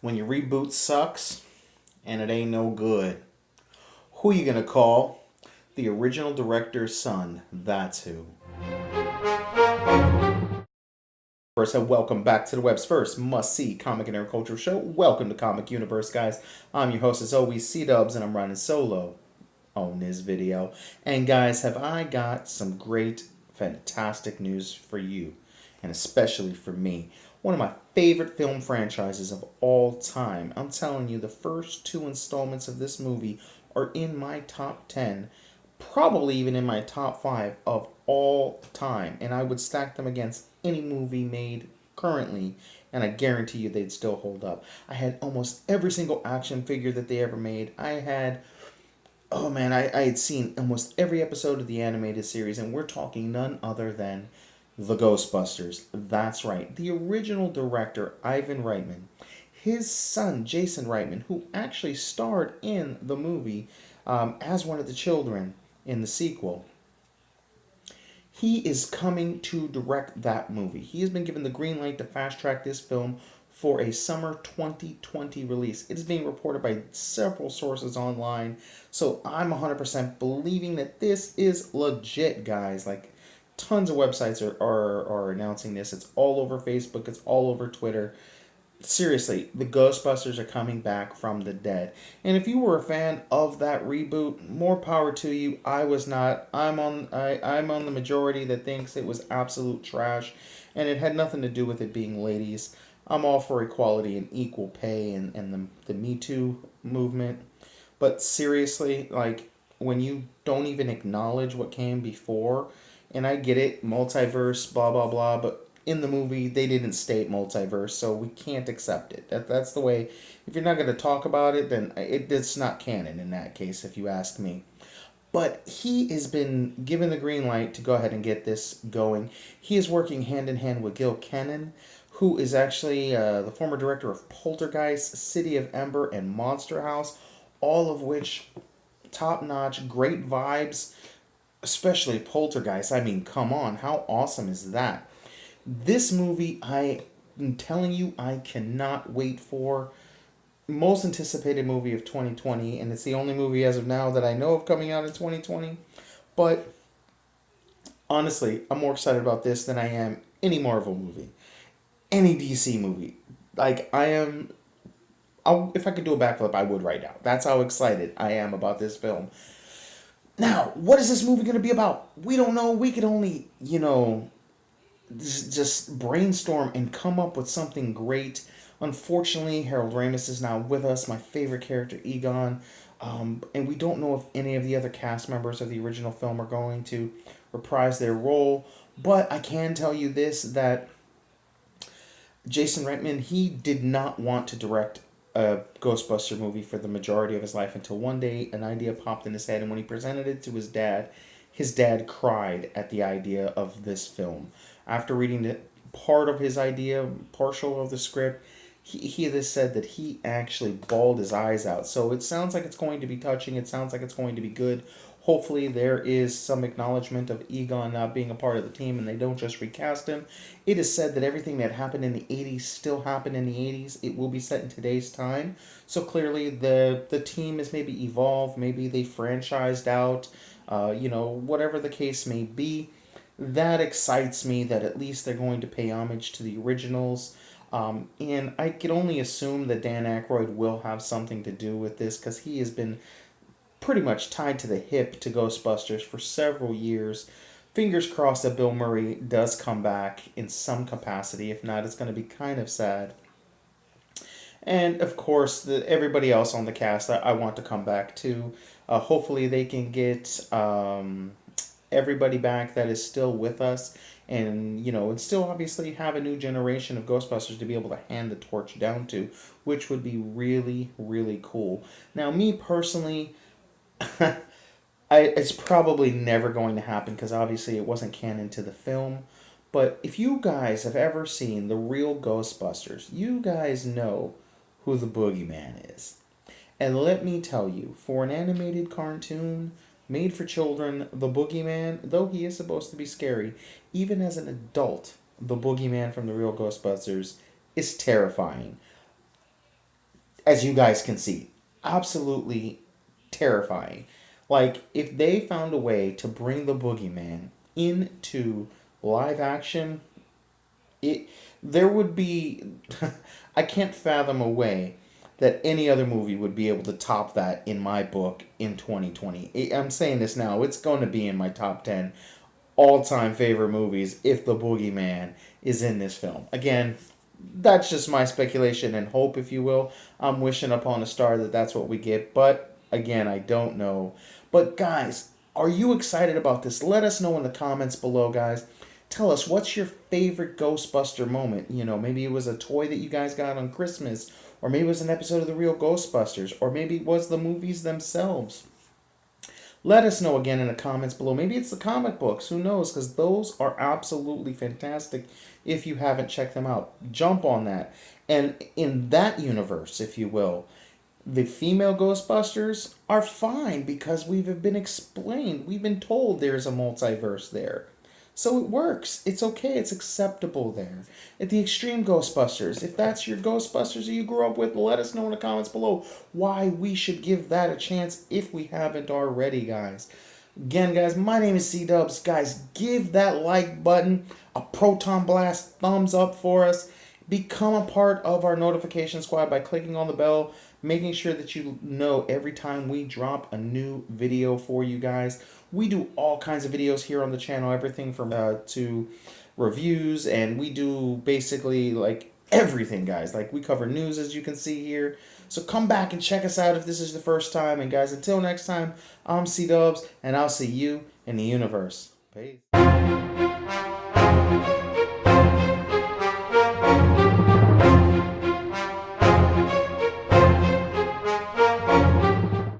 When your reboot sucks and it ain't no good, who you gonna call? The original director's son. That's who. First, and welcome back to the web's first must-see comic and agricultural show. Welcome to Comic Universe, guys. I'm your host, as always, C-Dubs, and I'm running solo on this video. And guys, have I got some great, fantastic news for you, and especially for me. One of my favorite film franchises of all time. I'm telling you, the first two installments of this movie are in my top 10, probably even in my top 5 of all time. And I would stack them against any movie made currently, and I guarantee you they'd still hold up. I had almost every single action figure that they ever made. I had seen almost every episode of the animated series, and we're talking none other than the Ghostbusters. That's right. The original director, Ivan Reitman, his son, Jason Reitman, who actually starred in the movie as one of the children in the sequel. He is coming to direct that movie. He has been given the green light to fast track this film for a summer 2020 release. It is being reported by several sources online, so I'm 100% believing that this is legit, guys. Like, tons of websites are announcing this. It's all over Facebook. It's all over Twitter. Seriously, the Ghostbusters are coming back from the dead. And if you were a fan of that reboot, more power to you. I was not. I'm on the majority that thinks it was absolute trash, and it had nothing to do with it being ladies. I'm all for equality and equal pay and the Me Too movement. But seriously, like, when you don't even acknowledge what came before, and I get it, multiverse, blah, blah, blah, but in the movie, they didn't state multiverse, so we can't accept it. That's the way. If you're not going to talk about it, then it's not canon in that case, if you ask me. But he has been given the green light to go ahead and get this going. He is working hand in hand with Gil Kenan, who is actually the former director of Poltergeist, City of Ember, and Monster House, all of which top-notch, great vibes, especially Poltergeist. I mean, come on, how awesome is that? This movie, I am telling you, I cannot wait for. Most anticipated movie of 2020, and it's the only movie as of now that I know of coming out in 2020. But honestly, I'm more excited about this than I am any Marvel movie, any DC movie. Like, if I could do a backflip, I would right now. That's how excited I am about this film. Now, what is this movie going to be about? We don't know. We could only, just brainstorm and come up with something great. Unfortunately, Harold Ramis is not with us, my favorite character, Egon. And we don't know if any of the other cast members of the original film are going to reprise their role. But I can tell you this, that Jason Reitman, he did not want to direct a Ghostbuster movie for the majority of his life until one day an idea popped in his head, and when he presented it to his dad cried at the idea of this film. After reading partial of the script, he has said that he actually bawled his eyes out. So it sounds like it's going to be touching. It sounds like it's going to be good. Hopefully there is some acknowledgement of Egon not being a part of the team and they don't just recast him. It is said that everything that happened in the 80s still happened in the 80s. It will be set in today's time. So clearly the team is maybe evolved. Maybe they franchised out. Whatever the case may be. That excites me that at least they're going to pay homage to the originals. And I can only assume that Dan Aykroyd will have something to do with this, because he has been pretty much tied to the hip to Ghostbusters for several years. Fingers crossed that Bill Murray does come back in some capacity. If not, it's going to be kind of sad. And of course, everybody else on the cast I want to come back to. Hopefully they can get everybody back that is still with us, and still obviously have a new generation of Ghostbusters to be able to hand the torch down to, which would be really, really cool. Now, me personally, it's probably never going to happen because obviously it wasn't canon to the film. But if you guys have ever seen the real Ghostbusters, you guys know who the Boogeyman is. And let me tell you, for an animated cartoon made for children, the Boogeyman, though he is supposed to be scary, even as an adult, the Boogeyman from the real Ghostbusters is terrifying. as you guys can see, absolutely terrifying. Like, if they found a way to bring the boogeyman into live action, it there would be I can't fathom a way that any other movie would be able to top that in my book in 2020. I'm saying this now, it's going to be in my top 10 all-time favorite movies if the boogeyman is in this film. Again, that's just my speculation and hope, if you will. I'm wishing upon a star that that's what we get, but again, I don't know. But guys, are you excited about this? Let us know in the comments below, guys. Tell us, what's your favorite Ghostbuster moment? You know, maybe it was a toy that you guys got on Christmas, or maybe it was an episode of the real Ghostbusters, or maybe it was the movies themselves. Let us know again in the comments below. Maybe it's the comic books. Who knows? Because those are absolutely fantastic if you haven't checked them out. Jump on that. And in that universe, if you will, the female Ghostbusters are fine because we've been explained. We've been told there's a multiverse there. So it works. It's okay. It's acceptable there. At the Extreme Ghostbusters, if that's your Ghostbusters that you grew up with, let us know in the comments below why we should give that a chance if we haven't already, guys. Again, guys, my name is C-Dubs. Guys, give that like button a proton blast thumbs up for us. Become a part of our notification squad by clicking on the bell, making sure that you know every time we drop a new video for you guys. We do all kinds of videos here on the channel, everything from to reviews, and we do basically like everything, guys. Like, we cover news, as you can see here. So come back and check us out if this is the first time. And guys, until next time, I'm C-Dubs, and I'll see you in the universe. Peace.